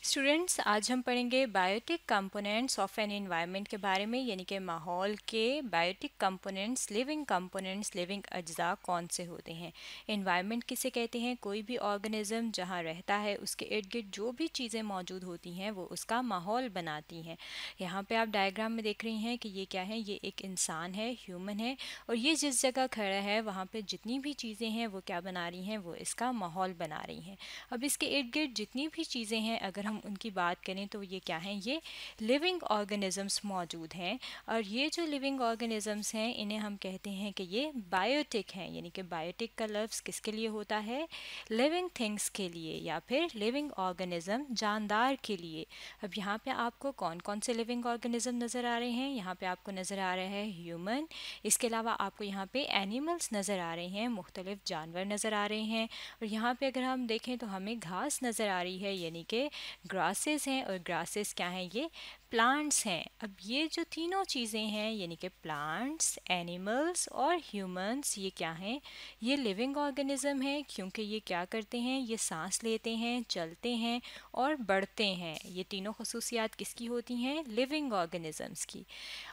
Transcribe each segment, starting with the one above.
Students, आज हम पढ़ेंगे biotic components of an environment के बारे में, यानी कि माहौल के बायोटिक कंपोनेंट्स, लिविंग अज्जा कौन से होते हैं। एनवायरनमेंट किसे कहते हैं? कोई भी ऑर्गेनिज्म जहाँ रहता है उसके इर्द गिर्द जो भी चीज़ें मौजूद होती हैं वो उसका माहौल बनाती हैं। यहाँ पे आप डायग्राम में देख रही हैं कि ये क्या है। ये एक इंसान है, ह्यूमन है, और ये जिस जगह खड़ा है वहाँ पे जितनी भी चीज़ें हैं वो क्या बना रही हैं, वो इसका माहौल बना रही हैं। अब इसके इर्द गिर्द जितनी भी चीज़ें हैं अगर हम उनकी बात करें तो ये क्या हैं? ये लिविंग ऑर्गेनिजम्स मौजूद हैं। और ये जो लिविंग ऑर्गेनिजम्स हैं इन्हें हम कहते हैं कि ये बायोटिक हैं, यानी कि बायोटिक का लफ्ज़ किसके लिए होता है? लिविंग थिंग्स के लिए या फिर लिविंग ऑर्गेनिज्म, जानदार के लिए। अब यहाँ पे आपको कौन कौन से लिविंग ऑर्गेनिज्म नज़र आ रहे हैं? यहाँ पे आपको नज़र आ रहा है ह्यूमन। इसके अलावा आपको यहाँ पे एनिमल्स नज़र आ रहे हैं, मुख्तलिफ जानवर नज़र आ रहे हैं। और यहाँ पे अगर हम देखें तो हमें घास नज़र आ रही है, यानी कि ग्रासेस हैं। और ग्रासेस क्या हैं? ये प्लांट्स हैं। अब ये जो तीनों चीज़ें हैं, यानी कि प्लांट्स, एनिमल्स और ह्यूमंस, ये क्या हैं? ये लिविंग ऑर्गेनिज्म हैं, क्योंकि ये क्या करते हैं? ये सांस लेते हैं, चलते हैं और बढ़ते हैं। ये तीनों खसूसियात किसकी होती हैं? लिविंग ऑर्गेनिजम्स की।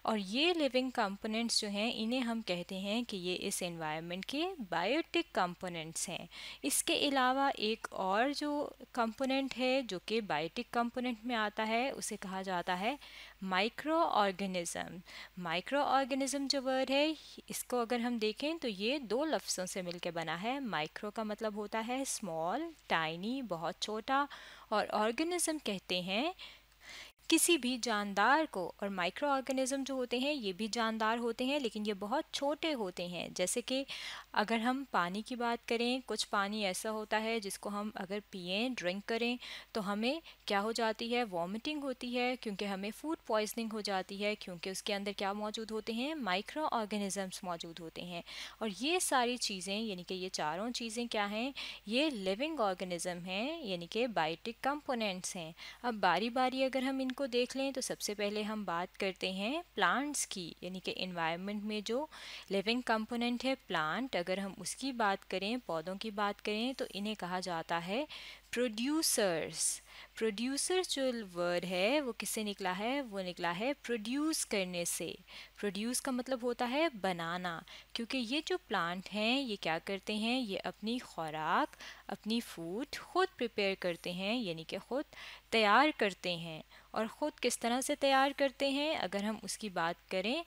और ये लिविंग कंपोनेंट्स जो हैं इन्हें हम कहते हैं कि ये इस एनवायरनमेंट के बायोटिक कंपोनेंट्स हैं। इसके अलावा एक और जो कंपोनेंट है जो कि बायोटिक कंपोनेंट में आता है उसे कहा जाता है माइक्रो ऑर्गेनिज्म। माइक्रो ऑर्गेनिज्म जो वर्ड है इसको अगर हम देखें तो ये दो लफ्ज़ों से मिलकर बना है। माइक्रो का मतलब होता है स्मॉल, टाइनी, बहुत छोटा, और ऑर्गेनिज्म कहते हैं किसी भी जानदार को। और माइक्रो ऑर्गेनिज्म जो होते हैं ये भी जानदार होते हैं, लेकिन ये बहुत छोटे होते हैं। जैसे कि अगर हम पानी की बात करें, कुछ पानी ऐसा होता है जिसको हम अगर पिएं, ड्रिंक करें, तो हमें क्या हो जाती है? वॉमिटिंग होती है, क्योंकि हमें फूड पॉइजनिंग हो जाती है, क्योंकि उसके अंदर क्या मौजूद होते हैं? माइक्रो ऑर्गेनिजम्स मौजूद होते हैं। और ये सारी चीज़ें, यानी कि ये चारों चीज़ें क्या हैं? ये लिविंग ऑर्गेनिज्म हैं, यानी कि बायोटिक कंपोनेंट्स हैं। अब बारी बारी अगर हम इनको देख लें तो सबसे पहले हम बात करते हैं प्लांट्स की, यानी कि एनवायरनमेंट में जो लिविंग कंपोनेंट है प्लांट, अगर हम उसकी बात करें, पौधों की बात करें, तो इन्हें कहा जाता है प्रोड्यूसर्स। प्रोड्यूसर्स जो वर्ड है वो किससे निकला है? वो निकला है प्रोड्यूस करने से। प्रोड्यूस का मतलब होता है बनाना, क्योंकि ये जो प्लांट हैं ये क्या करते हैं? ये अपनी खुराक, अपनी फूड खुद प्रिपेयर करते हैं, यानी कि खुद तैयार करते हैं। और ख़ुद किस तरह से तैयार करते हैं अगर हम उसकी बात करें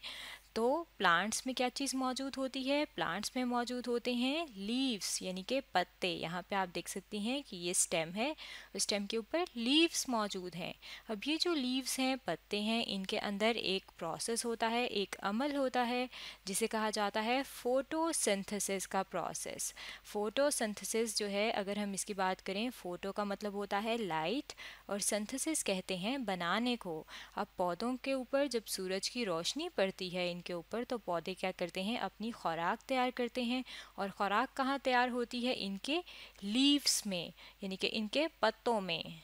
तो प्लांट्स में क्या चीज़ मौजूद होती है? प्लांट्स में मौजूद होते हैं लीव्स, यानी कि पत्ते। यहाँ पे आप देख सकती हैं कि ये स्टेम है, स्टेम के ऊपर लीव्स मौजूद हैं। अब ये जो लीव्स हैं, पत्ते हैं, इनके अंदर एक प्रोसेस होता है, एक अमल होता है जिसे कहा जाता है फोटोसिंथेसिस का प्रोसेस। फोटोसिंथेसिस जो है अगर हम इसकी बात करें, फोटो का मतलब होता है लाइट और सिंथेसिस कहते हैं बनाने को। अब पौधों के ऊपर जब सूरज की रोशनी पड़ती है इनके ऊपर, तो पौधे क्या करते हैं? अपनी खुराक तैयार करते हैं। और खुराक कहाँ तैयार होती है? इनके लीव्स में, यानी कि इनके पत्तों में।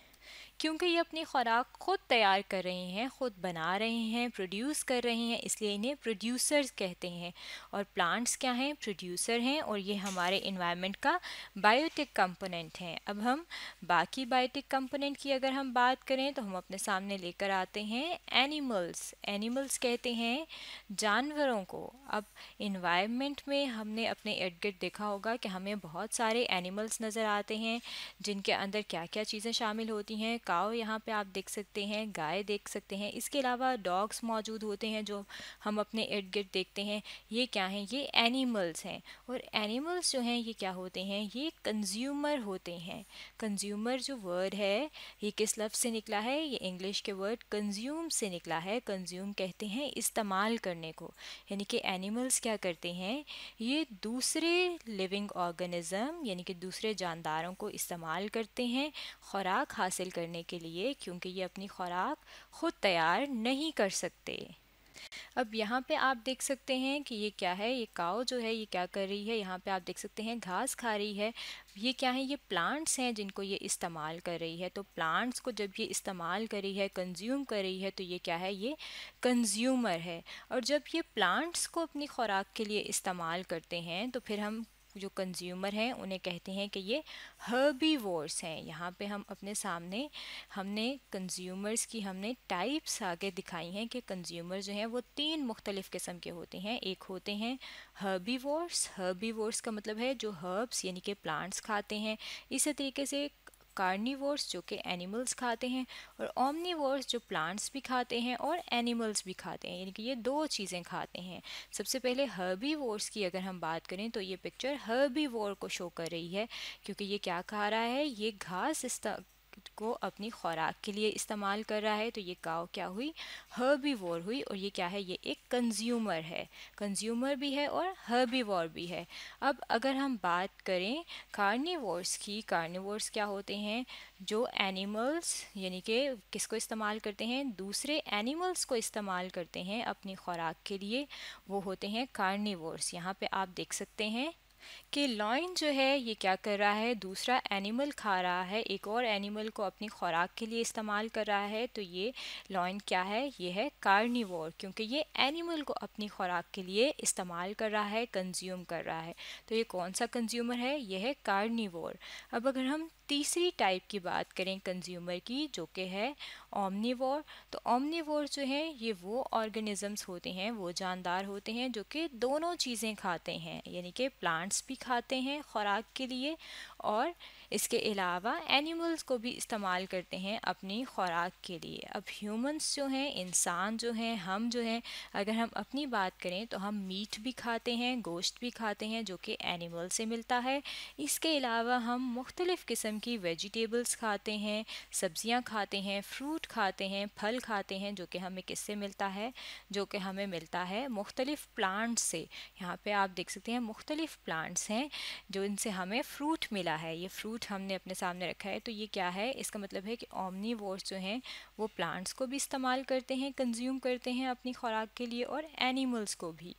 क्योंकि ये अपनी खुराक खुद तैयार कर रहे हैं, खुद बना रहे हैं, प्रोड्यूस कर रहे हैं, इसलिए इन्हें प्रोड्यूसर्स कहते हैं। और प्लांट्स क्या हैं? प्रोड्यूसर हैं, और ये हमारे इन्वायरमेंट का बायोटिक कंपोनेंट हैं। अब हम बाकी बायोटिक कंपोनेंट की अगर हम बात करें तो हम अपने सामने लेकर आते हैं एनिमल्स। एनिमल्स कहते हैं जानवरों को। अब इन्वायरमेंट में हमने अपने इर्द गिर्द देखा होगा कि हमें बहुत सारे एनिमल्स नज़र आते हैं जिनके अंदर क्या क्या चीज़ें शामिल होती हैं। काऊ यहाँ पे आप देख सकते हैं, गाय देख सकते हैं, इसके अलावा डॉग्स मौजूद होते हैं जो हम अपने इर्द गिर्द देखते हैं। ये क्या हैं? ये एनिमल्स हैं। और एनिमल्स जो हैं ये क्या होते हैं? ये कंज्यूमर होते हैं। कंज्यूमर जो वर्ड है ये किस लफ्ज़ से निकला है? ये इंग्लिश के वर्ड कंज्यूम से निकला है। कंज्यूम कहते हैं इस्तेमाल करने को, यानी कि एनिमल्स क्या करते हैं? ये दूसरे लिविंग ऑर्गेनिज्म, यानी कि दूसरे जानदारों को इस्तेमाल करते हैं खुराक हासिल करने के लिए, क्योंकि ये अपनी खुराक खुद तैयार नहीं कर सकते। अब यहाँ पे आप देख सकते हैं कि ये क्या है? ये काऊ जो है ये क्या कर रही है? यहाँ पे आप देख सकते हैं घास खा रही है। ये क्या है? ये प्लांट्स हैं जिनको ये इस्तेमाल कर रही है। तो प्लांट्स को जब ये इस्तेमाल कर रही है, कंज्यूम कर रही है, तो ये क्या है? ये कंज्यूमर है। और जब ये प्लांट्स को अपनी खुराक के लिए इस्तेमाल करते हैं तो फिर हम जो कंज्यूमर हैं उन्हें कहते हैं कि ये हर्बीवोर्स हैं। यहाँ पे हम अपने सामने हमने कंज्यूमर्स की हमने टाइप्स आगे दिखाई हैं कि कंज्यूमर जो हैं वो 3 मुख्तलिफ़ किस्म के होते हैं। एक होते हैं हर्बीवोर्स, हर्बीवोर्स का मतलब है जो हर्ब्स यानी कि प्लांट्स खाते हैं। इसी तरीके से कार्निवोर्स जो कि एनिमल्स खाते हैं, और ओमनीवोर्स जो प्लांट्स भी खाते हैं और एनिमल्स भी खाते हैं, यानी कि ये 2 चीज़ें खाते हैं। सबसे पहले हर्बीवोर्स की अगर हम बात करें तो ये पिक्चर हर्बीवोर को शो कर रही है, क्योंकि ये क्या खा रहा है, ये घास को अपनी खुराक के लिए इस्तेमाल कर रहा है। तो ये काऊ क्या हुई, हर्बीवोर हुई। और ये क्या है, ये एक कंज्यूमर है, कंज्यूमर भी है और हर्बीवोर भी है। अब अगर हम बात करें कार्निवोर्स की, कार्निवोर्स क्या होते हैं, जो एनिमल्स यानी कि किसको इस्तेमाल करते हैं, दूसरे एनिमल्स को इस्तेमाल करते हैं अपनी खुराक के लिए, वो होते हैं कार्निवोर्स। यहाँ पे आप देख सकते हैं कि लॉयन जो है ये क्या कर रहा है, दूसरा एनिमल खा रहा है, एक और एनिमल को अपनी खुराक के लिए इस्तेमाल कर रहा है। तो ये लॉयन क्या है, ये है कार्निवोर, क्योंकि ये एनिमल को अपनी खुराक के लिए इस्तेमाल कर रहा है, कंज्यूम कर रहा है। तो ये कौन सा कंज्यूमर है, ये है कार्निवोर। अब अगर हम तीसरी टाइप की बात करें कंज्यूमर की, जो कि है ओमनीवोर, तो ओमनीवोर जो है ये वो ऑर्गेनिजम्स होते हैं, वो जानदार होते हैं जो कि दोनों चीज़ें खाते हैं, यानी कि प्लांट्स भी खाते हैं खुराक के लिए और इसके अलावा एनिमल्स को भी इस्तेमाल करते हैं अपनी खुराक के लिए। अब ह्यूमंस जो हैं, इंसान जो हैं, हम जो हैं, अगर हम अपनी बात करें तो हम मीट भी खाते हैं, गोश्त भी खाते हैं जो कि एनिमल से मिलता है। इसके अलावा हम मुख्तलिफ़ किस्म की वेजिटेबल्स खाते हैं, सब्जियां खाते हैं, फ्रूट खाते हैं, फल खाते हैं, जो कि हमें किससे मिलता है, जो कि हमें मिलता है मुख्तलिफ़ प्लांट्स से। यहाँ पे आप देख सकते हैं मुख्तलिफ़ प्लांट्स हैं जो इनसे हमें फ्रूट मिला है, ये फ्रूट हमने अपने सामने रखा है। तो ये क्या है, इसका मतलब है कि ओमनीवोर्स जो हैं वो प्लांट्स को भी इस्तेमाल करते हैं, कंज्यूम करते हैं अपनी खुराक के लिए, और एनिमल्स को भी।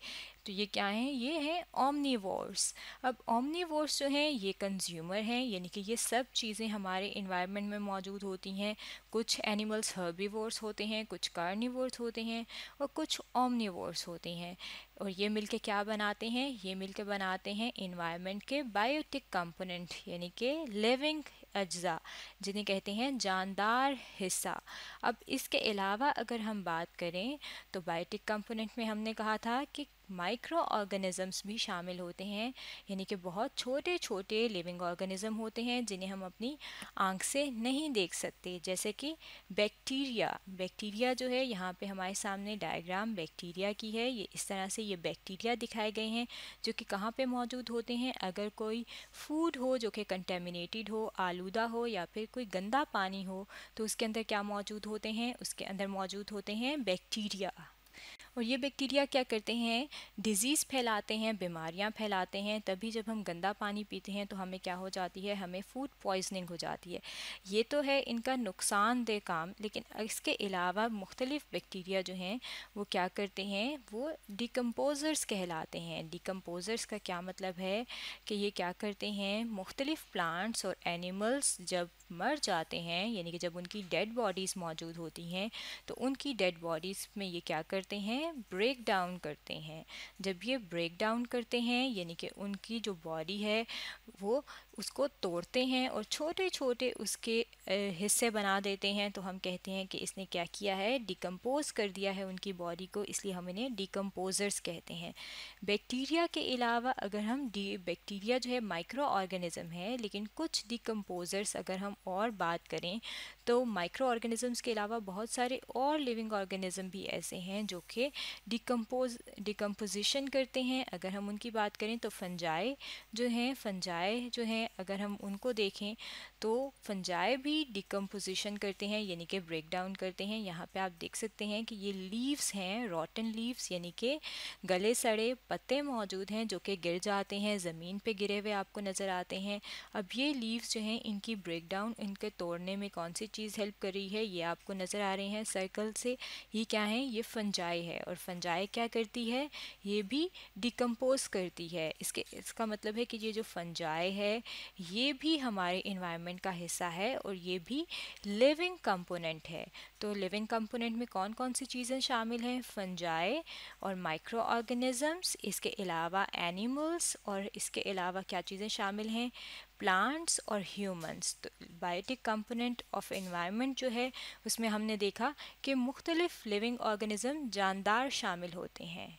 तो ये क्या हैं, ये हैं ओमनीवोर्स। अब ओमनीवोर्स जो हैं ये कंज्यूमर हैं, यानी कि ये सब चीज़ें हमारे इन्वायरमेंट में मौजूद होती हैं। कुछ एनिमल्स हर्बीवोर्स होते हैं, कुछ कार्निवोर्स होते हैं और कुछ ओमनीवोर्स होते हैं। और ये मिलके क्या बनाते हैं, ये मिलके बनाते हैं इन्वायरमेंट के बायोटिक कंपोनेंट, यानी कि लिविंग अज्जा, जिन्हें कहते हैं जानदार हिस्सा। अब इसके अलावा अगर हम बात करें तो बायोटिक कंपोनेंट में हमने कहा था कि माइक्रो ऑर्गेनिजम्स भी शामिल होते हैं, यानी कि बहुत छोटे छोटे लिविंग ऑर्गेनिज्म होते हैं जिन्हें हम अपनी आंख से नहीं देख सकते, जैसे कि बैक्टीरिया। बैक्टीरिया जो है, यहाँ पे हमारे सामने डायग्राम बैक्टीरिया की है, ये इस तरह से ये बैक्टीरिया दिखाए गए हैं जो कि कहाँ पे मौजूद होते हैं, अगर कोई फूड हो जो कि कंटेमिनेटेड हो, आलूदा हो, या फिर कोई गंदा पानी हो, तो उसके अंदर क्या मौजूद होते हैं, उसके अंदर मौजूद होते हैं बैक्टीरिया। और ये बैक्टीरिया क्या करते हैं, डिज़ीज़ फैलाते हैं, बीमारियां फैलाते हैं। तभी जब हम गंदा पानी पीते हैं तो हमें क्या हो जाती है, हमें फूड पॉइजनिंग हो जाती है। ये तो है इनका नुकसानदेह काम, लेकिन इसके अलावा मुख्तलिफ़ बैक्टीरिया जो हैं वो क्या करते हैं, वो डिकम्पोज़र्स कहलाते हैं। डिकम्पोज़र्स का क्या मतलब है कि ये क्या करते हैं, मुख्तलिफ़ प्लांट्स और एनिमल्स जब मर जाते हैं, यानी कि जब उनकी डेड बॉडीज़ मौजूद होती हैं, तो उनकी डेड बॉडीज़ में ये क्या करते हैं, ब्रेक डाउन करते हैं। जब ये ब्रेक डाउन करते हैं, यानी कि उनकी जो बॉडी है वो उसको तोड़ते हैं और छोटे छोटे उसके हिस्से बना देते हैं, तो हम कहते हैं कि इसने क्या किया है, डिकम्पोज कर दिया है उनकी बॉडी को, इसलिए हम इन्हें डिकम्पोजर्स कहते हैं। बैक्टीरिया के अलावा अगर हम बैक्टीरिया जो है माइक्रो ऑर्गेनिज्म है, लेकिन कुछ डिकम्पोजर्स अगर हम और बात करें तो माइक्रो ऑर्गेनिजम्स के अलावा बहुत सारे और लिविंग ऑर्गेनिज्म भी ऐसे हैं जो कि डिकम्पोजिशन करते हैं। अगर हम उनकी बात करें तो फंजाई जो हैं अगर हम उनको देखें तो फंजाई भी डिकम्पोजिशन करते हैं, यानी कि ब्रेक डाउन करते हैं। यहाँ पे आप देख सकते हैं कि ये लीव्स हैं, रॉटन लीव्स, यानी कि गले सड़े पत्ते मौजूद हैं जो कि गिर जाते हैं, ज़मीन पे गिरे हुए आपको नज़र आते हैं। अब ये लीव्स जो हैं इनकी ब्रेक डाउन, इनके तोड़ने में कौन सी चीज़ हेल्प कर रही है, ये आपको नज़र आ रहे हैं सर्कल से, ये क्या है, ये फंजाई है। और फंजाई क्या करती है, ये भी डिकम्पोज करती है। इसका मतलब है कि ये जो फंजाई है ये भी हमारे इन्वायरमेंट का हिस्सा है और ये भी लिविंग कंपोनेंट है। तो लिविंग कंपोनेंट में कौन कौन सी चीज़ें शामिल हैं? फंजाई और माइक्रो ऑर्गेनिजम्स, इसके अलावा एनिमल्स, और इसके अलावा क्या चीज़ें शामिल हैं? प्लांट्स और ह्यूमंस। तो बायोटिक कंपोनेंट ऑफ एनवायरनमेंट जो है उसमें हमने देखा कि मुख्तलिफ लिविंग ऑर्गेनिज्म जानदार शामिल होते हैं।